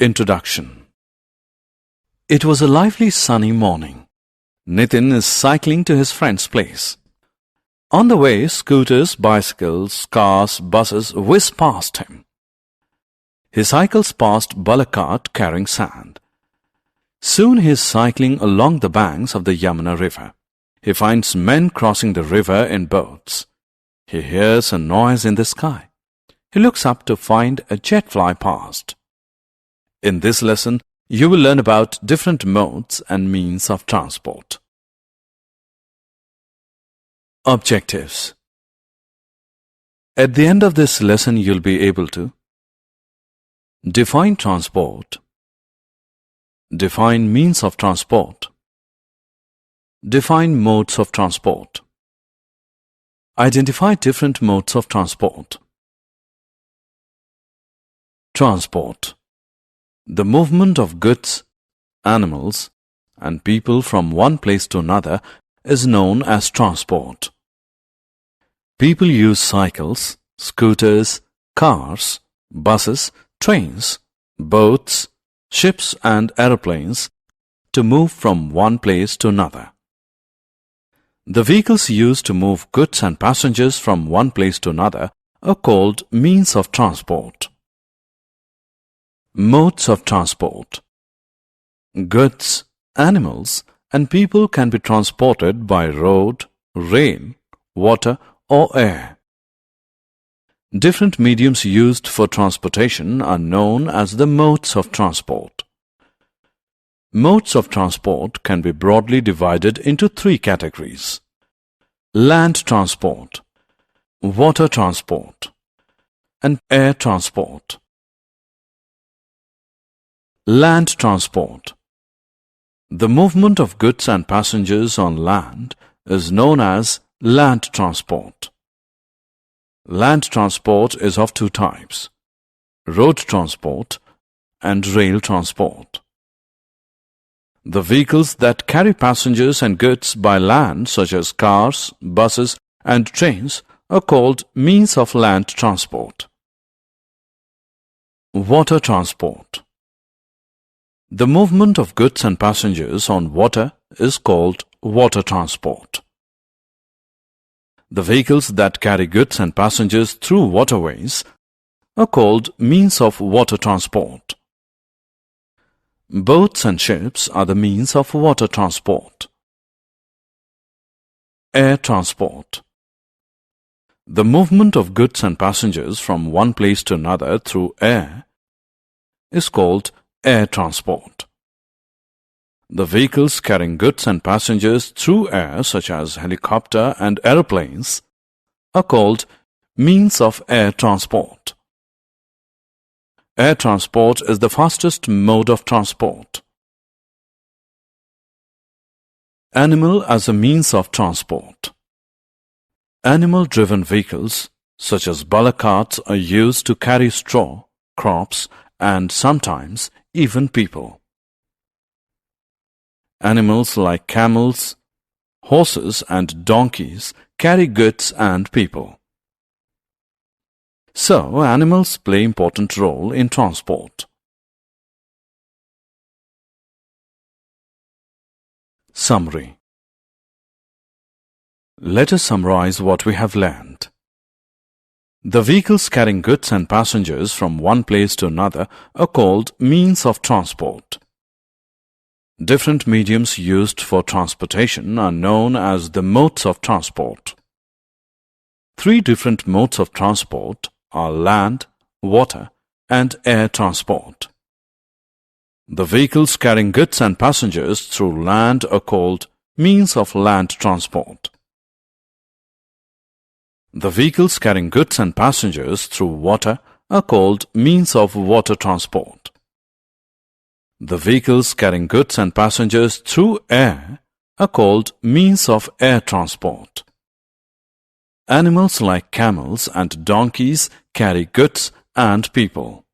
Introduction. It was a lively sunny morning. Nitin is cycling to his friend's place. On the way, scooters, bicycles, cars, buses whiz past him. He cycles past bullock cart carrying sand. Soon he is cycling along the banks of the Yamuna river. He finds men crossing the river in boats. He hears a noise in the sky. He looks up to find a jet fly past. In this lesson, you will learn about different modes and means of transport. Objectives. At the end of this lesson, you'll be able to define transport, define means of transport, define modes of transport, identify different modes of transport. Transport. The movement of goods, animals, and people from one place to another is known as transport. People use cycles, scooters, cars, buses, trains, boats, ships and aeroplanes to move from one place to another. The vehicles used to move goods and passengers from one place to another are called means of transport. Modes of transport. Goods, animals, and people can be transported by road, rail, water, or air. Different mediums used for transportation are known as the modes of transport. Modes of transport can be broadly divided into three categories: land transport, water transport, and air transport. Land transport. The movement of goods and passengers on land is known as land transport. Land transport is of two types: road transport and rail transport. The vehicles that carry passengers and goods by land, such as cars, buses, and trains, are called means of land transport. Water transport. The movement of goods and passengers on water is called water transport. The vehicles that carry goods and passengers through waterways are called means of water transport. Boats and ships are the means of water transport. Air transport. The movement of goods and passengers from one place to another through air is called air transport. The vehicles carrying goods and passengers through air, such as helicopter and aeroplanes, are called means of air transport. Air transport is the fastest mode of transport. Animal as a means of transport. Animal-driven vehicles, such as bullock carts, are used to carry straw, crops, and sometimes even people. Animals like camels, horses, and donkeys carry goods and people. So, animals play an important role in transport. Summary. Let us summarize what we have learned. The vehicles carrying goods and passengers from one place to another are called means of transport. Different mediums used for transportation are known as the modes of transport. Three different modes of transport are land, water, and air transport. The vehicles carrying goods and passengers through land are called means of land transport. The vehicles carrying goods and passengers through water are called means of water transport. The vehicles carrying goods and passengers through air are called means of air transport. Animals like camels and donkeys carry goods and people.